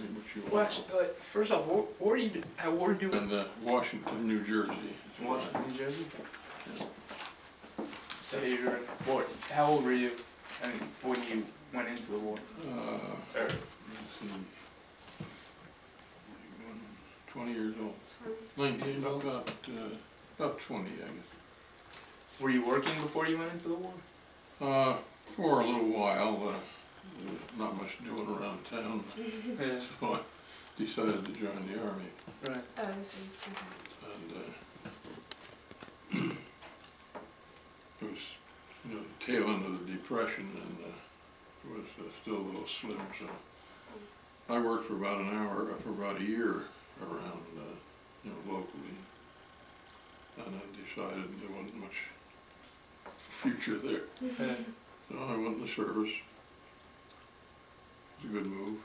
me what you Well, want. actually, first off, what were you doing? And Washington, New Jersey. Washington, New Jersey? Yeah. So how old were you when you went into the war? Let's see, 20 years old. 19, about 20, I guess. Were you working before you went into the war? For a little while, there was not much doing around town, Yeah. so I decided to join the Army. Right. Oh, I see. Okay. And it was, you know, the tail end of the Depression, and it was still a little slim, so I worked for about a year around, you know, locally, and I decided there wasn't much future there. Yeah. So I went in the service. It was a good move.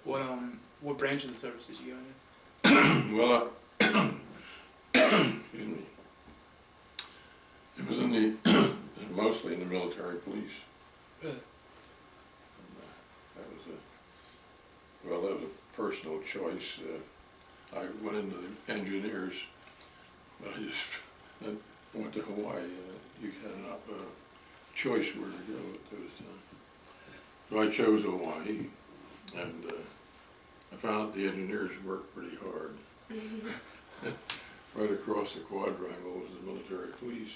What branch of the service did you go in? Well, excuse me. It was in the mostly in the military police. Yeah. That was a personal choice. I went into the engineers, but I went to Hawaii. You had a choice where to go at those times. So I chose Hawaii, and I found the engineers worked pretty hard. Right across the quadrangle was the military police.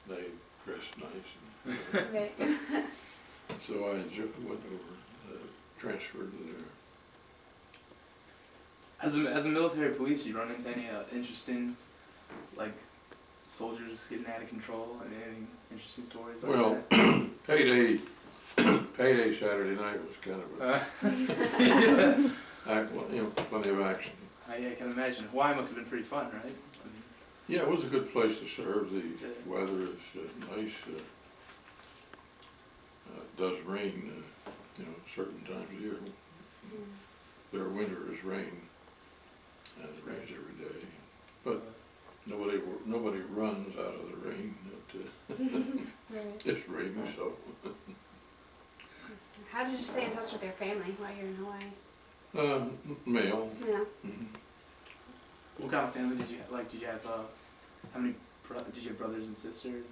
They dressed nice. Right. So I went over, transferred to there. As a military police, you run into any interesting, like, soldiers getting out of control? Any interesting stories like that? Well, payday Saturday night was kind of a, Yeah. you know, plenty of action. I can imagine. Hawaii must have been pretty fun, right? Yeah, it was a good place to serve. The weather is nice. It does rain, you know, certain times of year. Their winter is rain, and it rains every day. But nobody runs out of the rain. Right. It's raining, so. How did you stay in touch with your family while you're in Hawaii? Male. Yeah. What kind of family did you have? Like, did you have how many? Did you have brothers and sisters?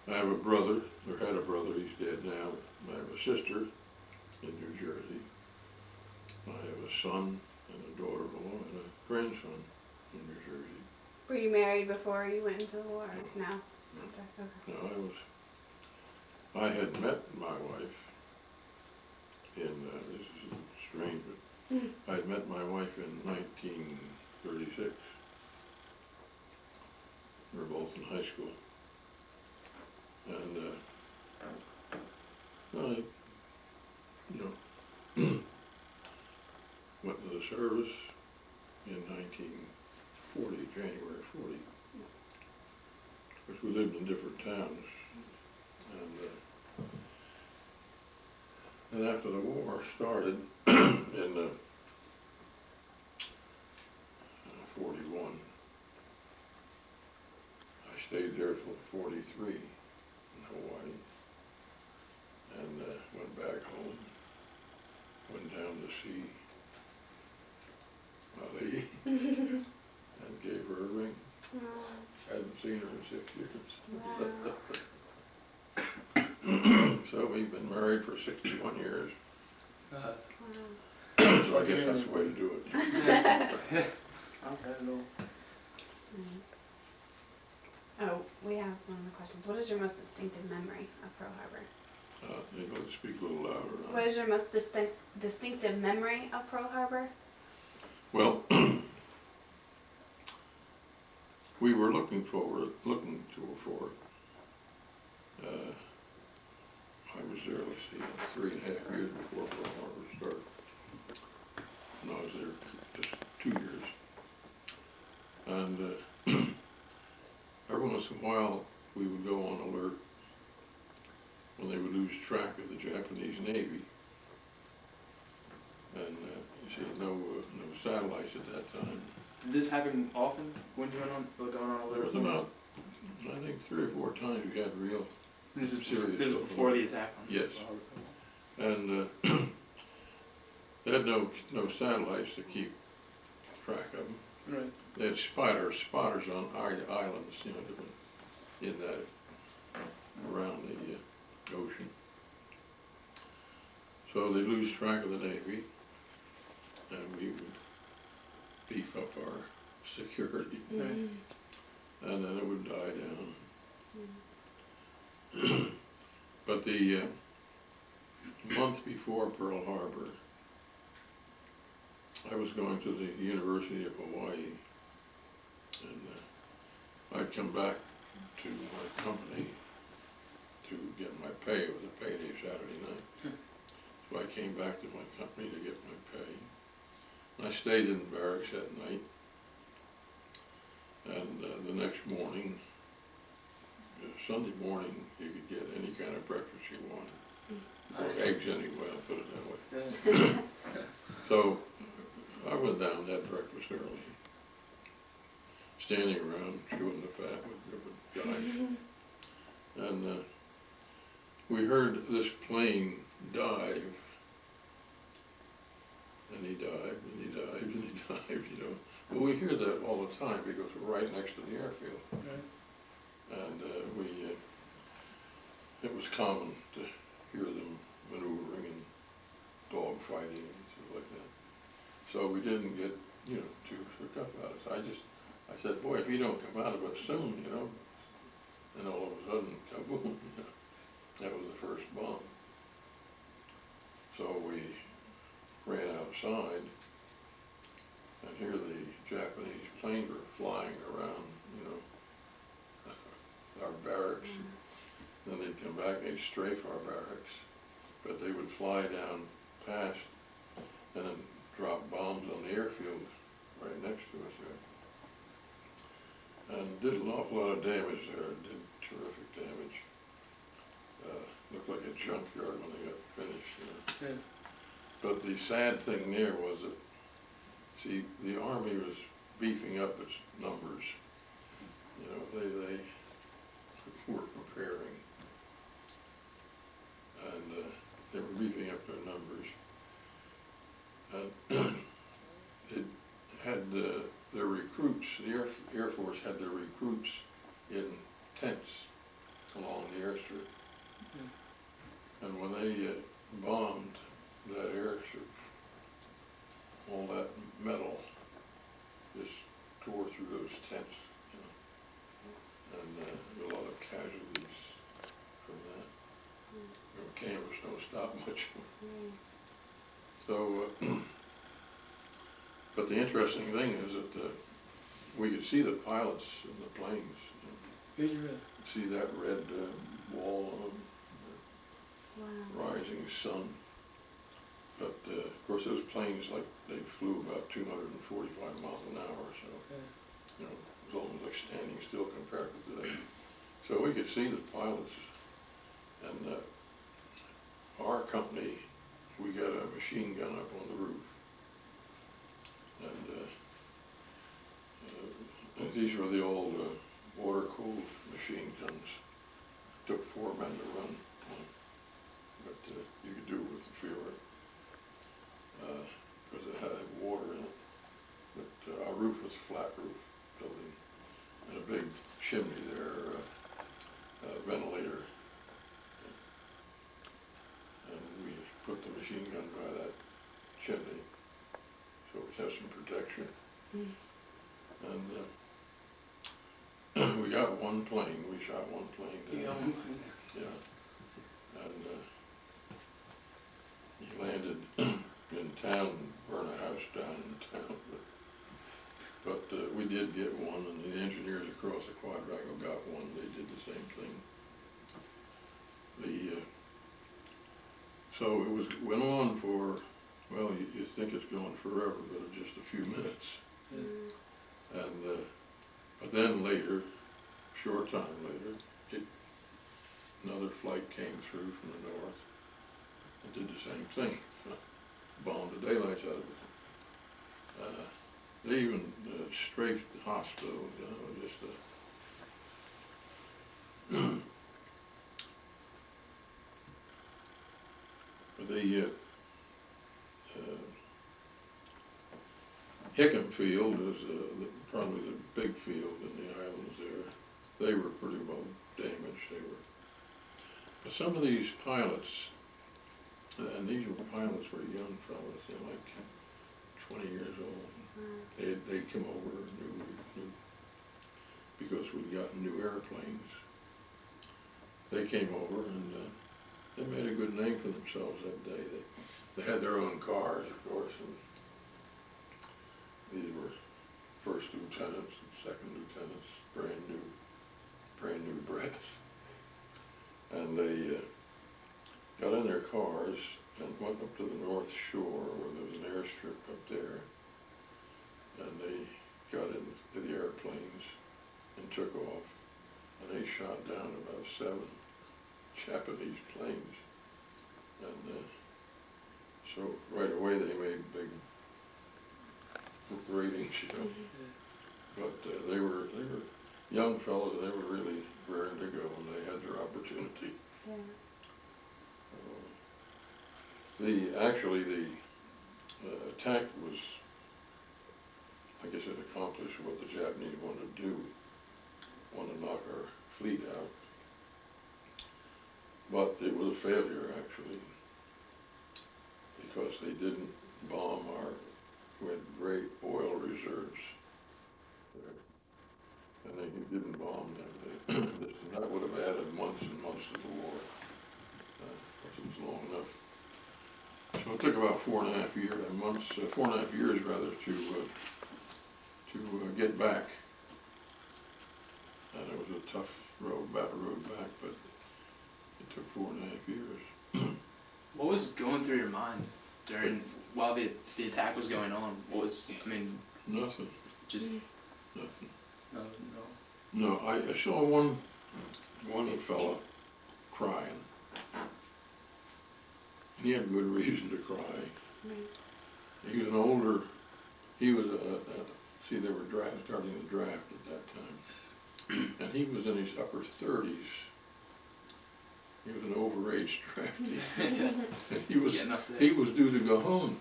Or? I have a brother, or had a brother, he's dead now. I have a sister in New Jersey. I have a son and a daughter-in-law and a grandson in New Jersey. Were you married before you went into the war? No. Okay. No, I had met my wife in, this is strange, but I had met my wife in 1936. We were both in high school. And I, you know, went to the service in 1940, January 40. Of course, we lived in different towns, and after the war started in 41, I stayed there till 43 in Hawaii, and went back home, went down to see Ali, and gave her a ring. Hadn't seen her in 6 years. Wow. So we've been married for 61 years. Wow. So I guess that's the way to do it. Yeah. Okay, no. Oh, we have one of the questions. What is your most distinctive memory of Pearl Harbor? Maybe let's speak a little louder. What is your most distinctive memory of Pearl Harbor? Well, we were looking for it. I was there, let's see, 3.5 years before Pearl Harbor started. And I was there just 2 years. And every once in a while, we would go on alert when they would lose track of the Japanese Navy. And you see, no satellites at that time. Did this happen often when you went on going on There alert? was about, I think, 3 or 4 times we had real This is serious. before the attack on Yes. Pearl Harbor. And They had no satellites to keep track of them. Right. They had spotters on islands, you know, that were in that, around the ocean. So they lose track of the Navy, and we would beef up our security, Right. and then it would die down. But the month before Pearl Harbor, I was going to the University of Hawaii, and I'd come back to my company to get my pay. It was a payday Saturday night. So I came back to my company to get my pay. And I stayed in barracks that night, and the next morning, Sunday morning, you could get any kind of breakfast you wanted. Nice. Or eggs anyway, I'll put it that way. So I went down and had breakfast early, standing around chewing the fat with different guys. And we heard this plane dive, and he dived, and he dived, and he dived, you know. Well, we hear that all the time because we're right next to the airfield. Right. And it was common to hear them maneuvering and dog fighting and stuff like that. So we didn't get, you know, too shook up about it. So I said, boy, if you don't come out of it soon, you know, and all of a sudden, kaboom, you know, that was the first bomb. So we ran outside, and here the Japanese planes were flying around, you know, our barracks. Then they'd come back, they'd strafe our barracks, but they would fly down past and then drop bombs on the airfield right next to us there. And did an awful lot of damage there, did terrific damage. Looked like a junkyard when they got finished, you know. Yeah. But the sad thing there was that, see, the Army was beefing up its numbers. You know, they were preparing, and they were beefing up their numbers. And it had their recruits, the Air Force had their recruits in tents along the airstrip. And when they bombed that airship, all that metal just tore through those tents, you know. And there were a lot of casualties from that. You know, cameras don't stop much. So, but the interesting thing is that we could see the pilots in the planes. You know. Did you really? See that red wall of Wow. rising sun. But of course those planes, like, they flew about 245 miles an hour, so you know, it was almost like standing still compared with today. So we could see the pilots, and our company, we got a machine gun up on the roof, and these were the old water-cooled machine guns. Took 4 men to run one, but you could do it with the fewer, because it had water in it. But our roof was a flat roof building, and a big chimney there, ventilator. And we put the machine gun by that chimney, so it has some protection. And we got one plane, we shot one plane down. Yeah. And he landed in town and burned a house down in town. But we did get one, and the engineers across the quadrangle got one. They did the same thing. So it went on for, well, you think it's going forever, but it's just a few minutes. And but then later, short time later, another flight came through from the north and did the same thing. Bombed the daylights out of it. They even strafed the hospital, you know, just but Hickam Field is probably the big field in the islands there. They were pretty well damaged. But some of these pilots, and these pilots were young fellas, they're like 20 years old. They'd come over new because we'd gotten new airplanes. They came over and they made a good name for themselves that day. They had their own cars, of course, and these were first lieutenants and second lieutenants, brand new brass. And they got in their cars and went up to the North Shore where there was an airstrip up there. And they got into the airplanes and took off. And they shot down about 7 Japanese planes. And so right away they made big ratings, you know. But they were young fellows, and they were really raring to go when they had their opportunity. Yeah. Actually the attack was, I guess it accomplished what the Japanese wanted to do, wanted to knock our fleet out. But it was a failure, actually, because they didn't bomb we had great oil reserves there. And they didn't bomb them. That would have added months and months to the war, if it was long enough. So it took about 4.5 years rather, to get back. And it was a tough road back, but it took 4.5 years. What was going through your mind while the attack was going on? Nothing. Just Nothing. no. No, I saw one fella crying. And he had good reason to cry. Right. He was see, they were starting the draft at that time. And he was in his upper 30s. He was an overage draftee. And he was due to go home.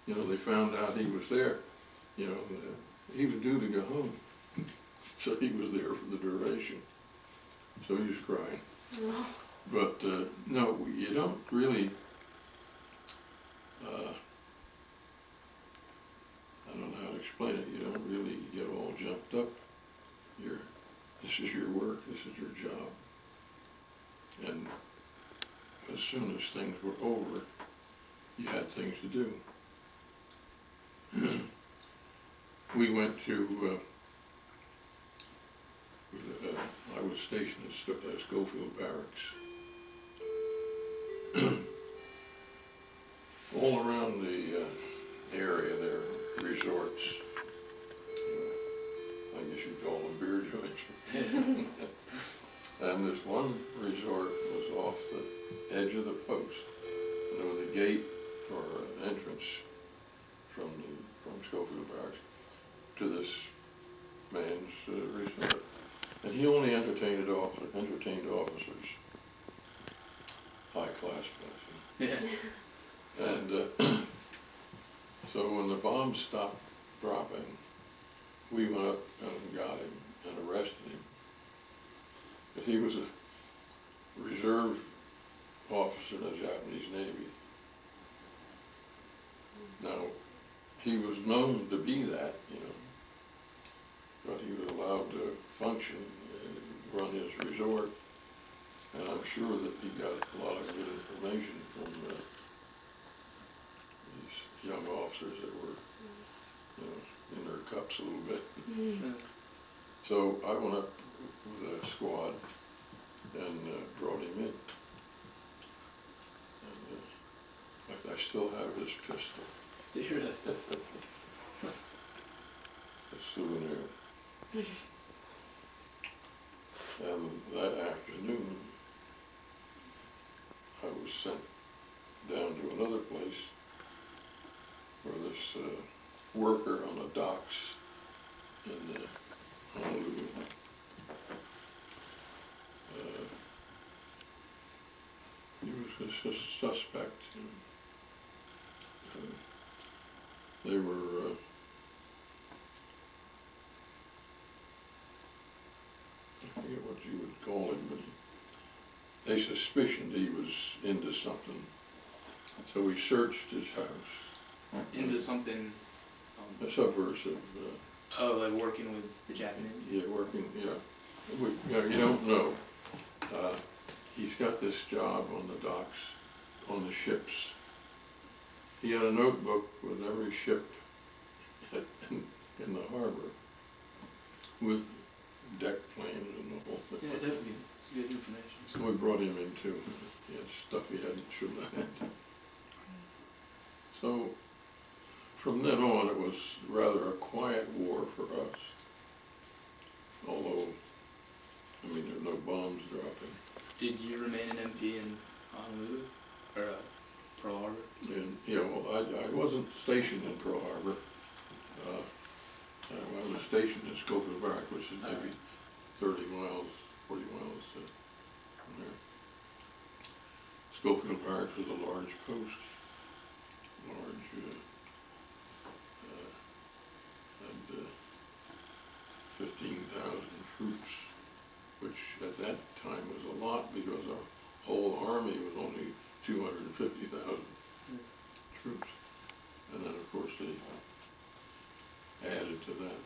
You know, they found out he was there. You know, he was due to go home. So he was there for the duration. So he was crying. Oh. But no, you don't really, I don't know how to explain it, you don't really get all jumped up. This is your work, this is your job. And as soon as things were over, you had things to do. We went to, I was stationed at Schofield Barracks. All around the area there, resorts, I guess you'd call them beer joints. And this one resort was off the edge of the post. And there was a gate or an entrance from Schofield Barracks to this man's resort. And he only entertained officers, high class person. Yeah. And so when the bombs stopped dropping, we went up and got him and arrested him. But he was a reserve officer in the Japanese Navy. Now, he was known to be that, you know, but he was allowed to function and run his resort. And I'm sure that he got a lot of good information from these young officers that were, you know, in their cups a little bit. Mm. So I went up with a squad and brought him in. And I still have his pistol. Really? A souvenir. And that afternoon, I was sent down to another place where this worker on the docks in Honolulu, he was a suspect. They were call him, but they suspicioned he was into something. So we searched his house. Into something, Subversive. oh, like working with the Japanese? Yeah, working, yeah. You don't know. He's got this job on the docks, on the ships. He had a notebook with every ship in the harbor, with deck plans and the whole Yeah, thing. definitely. It's good information. So we brought him in too. He had stuff he shouldn't have had. So from then on, it was rather a quiet war for us. Although, I mean, there were no bombs dropping. Did you remain an MP in Honolulu or Pearl Harbor? And, well, I wasn't stationed in Pearl Harbor. I was stationed in Schofield Barracks, which is maybe 30 miles, 40 miles from there. Schofield Barracks was a large post, large, had 15,000 troops, which at that time was a lot because our whole army was only 250,000 troops. And then of course they added to that.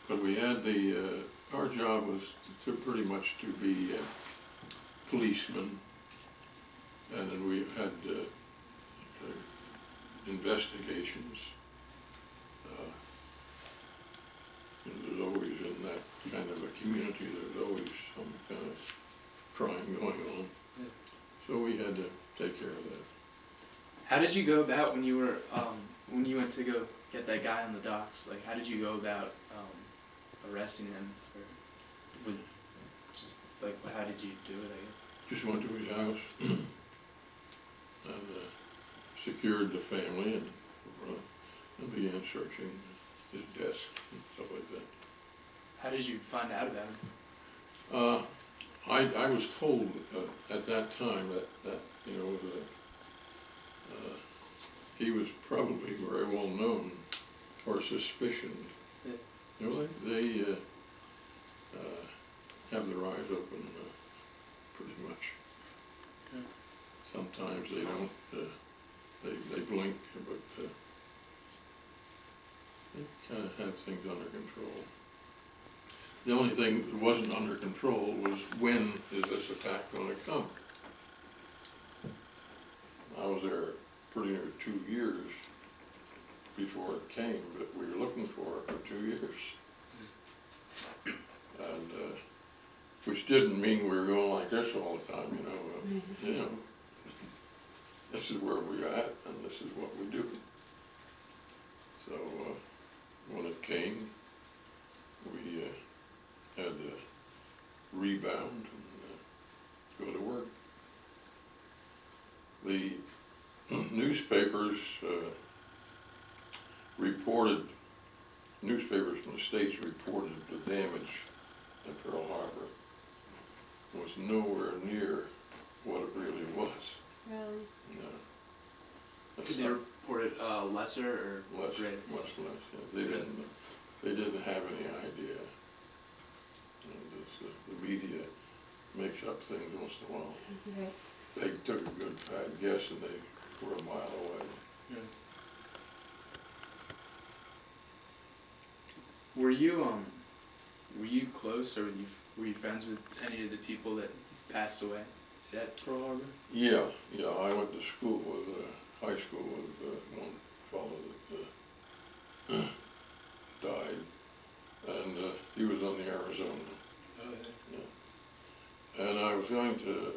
But we had our job was to pretty much to be policemen, and then we had investigations. There's always in that kind of a community, there's always some kind of crime going on. Yeah. So we had to take care of that. How did you go about when you were when you went to go get that guy on the docks? Like, how did you go about arresting him? Or with just like, how did you do it? I guess. Just went to his house and secured the family and began searching his desk and stuff like that. How did you find out about him? I was told at that time that he was probably very well known or suspicioned. Yeah. They have their eyes open pretty much. Yeah. Sometimes they don't. They blink, but they kind of have things under control. The only thing that wasn't under control was when is this attack going to come? I was there pretty near 2 years before it came, but we were looking for it for 2 years. And which didn't mean we were going like this all the time, this is where we're at and this is what we do. So when it came, we had to rebound and go to work. The newspapers newspapers from the States reported the damage at Pearl Harbor was nowhere near what it really was. Really? No. Did they report it lesser or Less, greater? much less. Yeah. They didn't have any idea. And the media makes up things once in a while. Right. They took a good bad guess and they were a mile away. Yeah. Were you close, or were you friends with any of the people that passed away at Pearl Harbor? Yeah. I went to school with high school with one fellow that died, and he was on the Arizona. Oh, yeah. Yeah. And I was going to,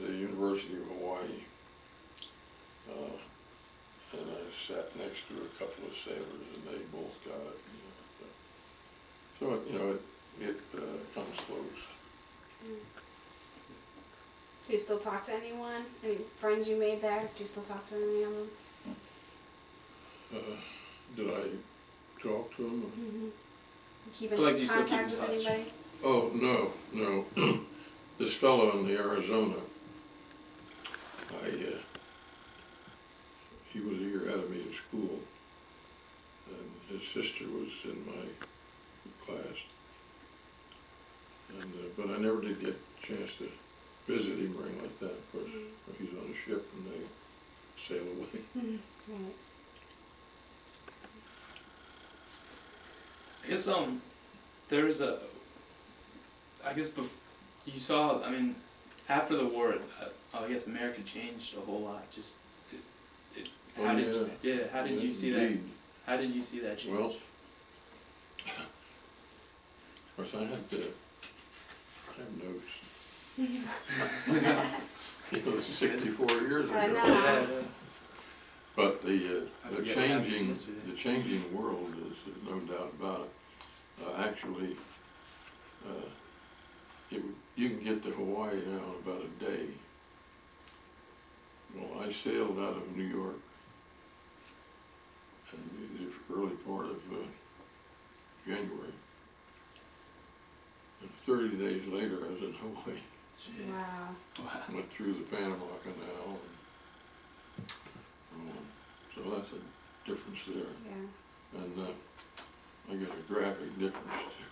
the University of Hawaii, and I sat next to a couple of sailors, and they both got it. So it comes close. Do you still talk to anyone? Any friends you made there? Do you still talk to any of them? Did I talk to them? Mm-hmm. Keep in Like, do you still keep contact in with touch? anybody? Oh, no. This fellow in the Arizona, he was a year ahead of me in school, and his sister was in my class. And, but I never did get a chance to visit him or anything like that. Of course, he's on a ship and they sail away. Right. I guess there's a, I guess you saw, I mean, after the war, I guess America changed a whole lot. Just how did how did you see that? How did you see that change? Well, of course, I have notes. It was 64 years ago. I know. Yeah. But the forget changing world is no doubt about it. Actually, you can get to Hawaii now in about a day. Well, I sailed out of New York in the early part of January. And 30 days later, I was in Hawaii. Wow. Went through the Panama Canal. So that's a difference there. Yeah. And I get a graphic difference too.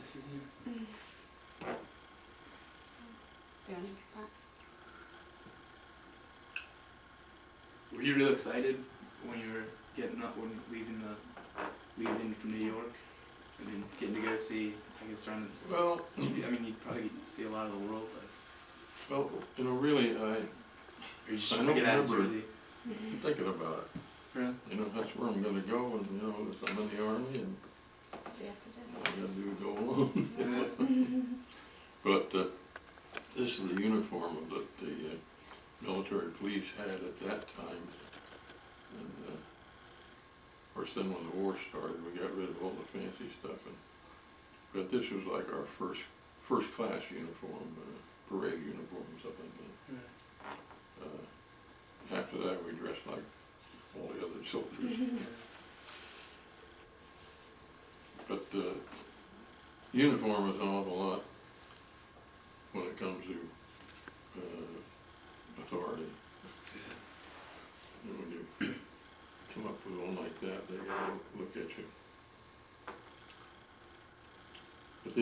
This is you. Doing that. Were you real excited when you were leaving from New York? I mean, getting to go see, I guess, around. Well, I mean, you'd probably see a lot of the world, but really, or you just I trying to don't get out of remember. Jersey. I'm thinking about it. Really? That's where I'm gonna go, and I'm in the Army, and You have to do all I gotta do is go along. But this is the uniform that the military police had at that time. And of course, then when the war started, we got rid of all the fancy stuff. But this was like our first class uniform, parade uniform, something like that. After that, we dressed like all the other soldiers. But uniform is an awful lot when it comes to authority. And when you come up with one like that, they gotta look at you. But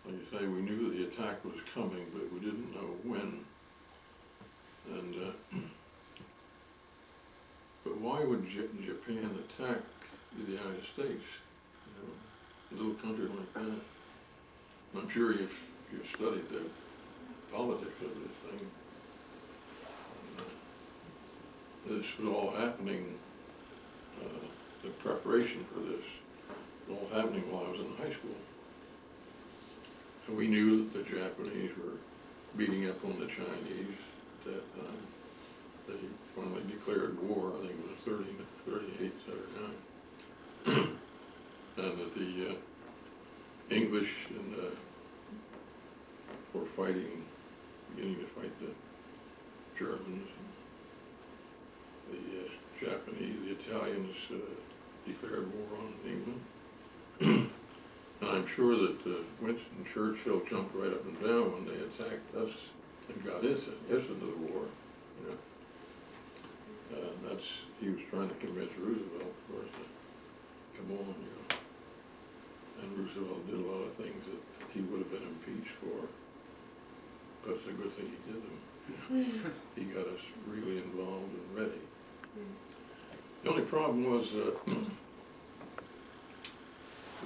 like you say, we knew the attack was coming, but we didn't know when. And but why would Japan attack the United States? A little country like that. I'm sure you've studied the politics of this thing. This was all happening. The preparation for this was all happening while I was in high school. And we knew that the Japanese were beating up on the Chinese at that time. They finally declared war, I think it was 38, 39. And that the English were beginning to fight the Germans. The Japanese, the Italians declared war on England. And I'm sure that Winston Churchill jumped right up and down when they attacked us and got us into the war. He was trying to convince Roosevelt, of course, to come on, And Roosevelt did a lot of things that he would have been impeached for. But it's a good thing he did them. He got us really involved and ready. The only problem was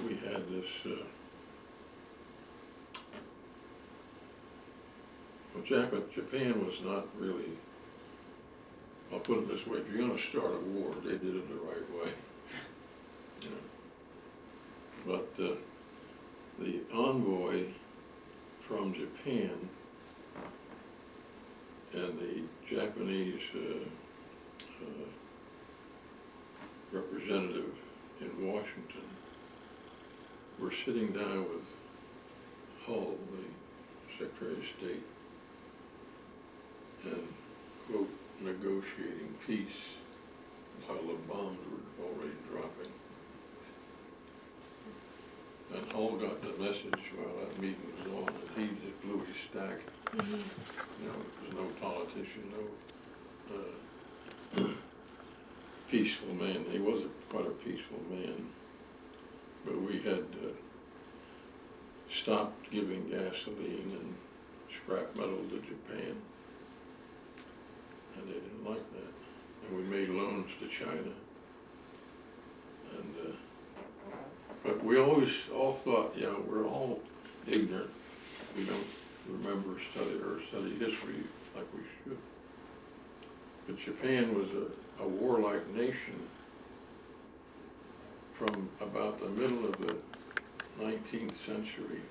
we had this, Japan was not really, I'll put it this way, if you're going to start a war, they did it the right way. But the envoy from Japan and the Japanese representative in Washington were sitting down with Hull, the Secretary of State, and, quote, negotiating peace while the bombs were already dropping. And Hull got the message while that meeting was on, and he just blew his stack. There was no politician, no peaceful man. He was quite a peaceful man. but we had stopped giving gasoline and scrap metal to Japan, and they didn't like that. And we made loans to China, and but we always all thought, you know, we're all ignorant. We don't remember study history like we should. But Japan was a warlike nation from about the middle of the 19th century.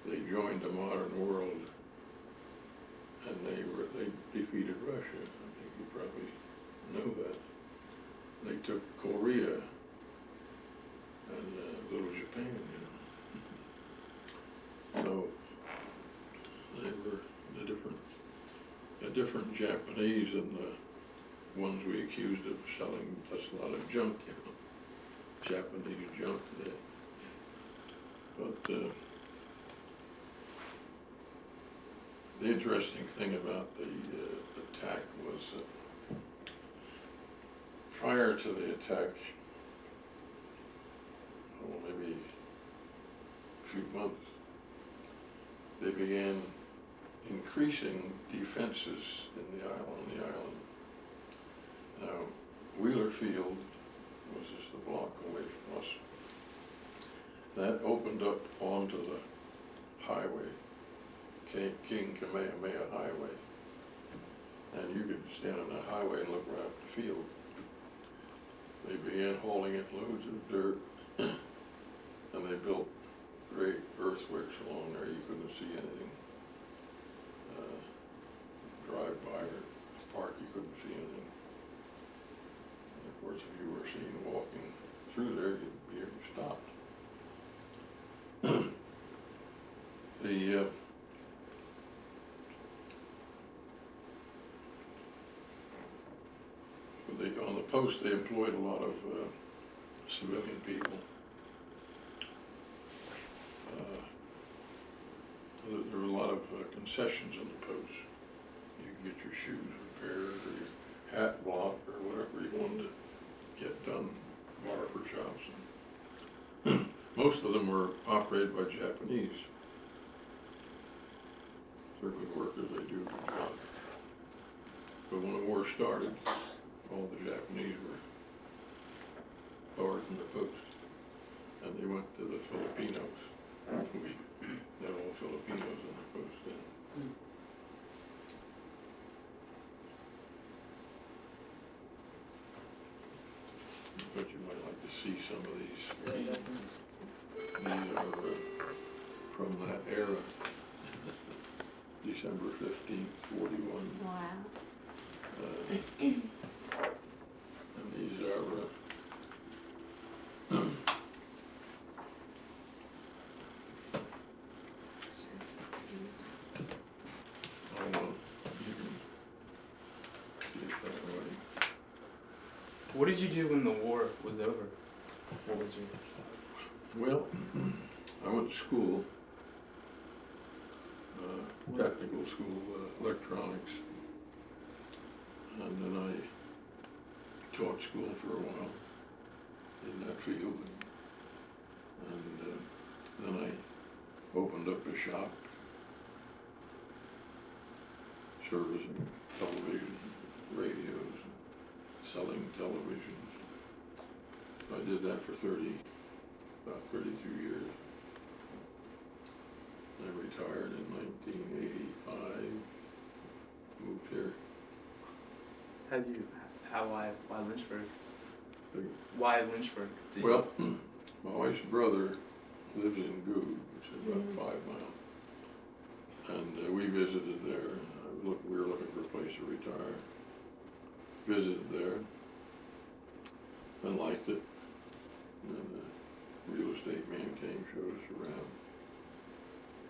They joined the modern world, and they defeated Russia. I think you probably know that. They took Korea and little Japan, you know. So they were the different Japanese and the ones we accused of selling us a lot of junk, you know, Japanese junk today. But the interesting thing about the attack was that prior to the attack, well, maybe a few months, they began increasing defenses on the island. Now, Wheeler Field was just a block away from us. That opened up onto the highway, King Kamehameha Highway. And you could stand on that highway and look right up the field. They began hauling in loads of dirt, and they built great earthworks along there. You couldn't see anything. Drive by or park, you couldn't see anything. And of course, if you were seen walking through there, you'd be stopped. On the post, they employed a lot of civilian people. There were a lot of concessions on the post. You could get your shoes repaired or your hat blocked or whatever you wanted to get done, barber shops. And most of them were operated by Japanese. They're good workers, they do a good job. But when the war started, all the Japanese were barred from the post, and they went to the Filipinos. We had all Filipinos on the post then. But you might like to see some of these. These are from that era. December 15th, 41. Wow. And these are What did you do when the war was over? What was your... well, I went to school, technical school, electronics, and then I taught school for a while in that field, and then I opened up a shop servicing television, radios, selling televisions. I did that for about 32 years. I retired in 1985, moved here. Why Lynchburg? Why Lynchburg? Well, my wife's brother lives in Goode, which is about 5 miles. And we visited there. We were looking for a place to retire. Visited there and liked it. And then the real estate man came, showed us around.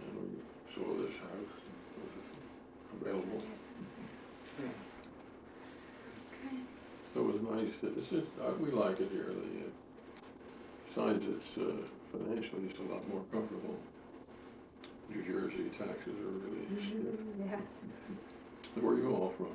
And we saw this house was available. So it was nice. It's just, we like it here. Besides, it's financially it's a lot more comfortable. New Jersey taxes are really Yeah. Where are you all from?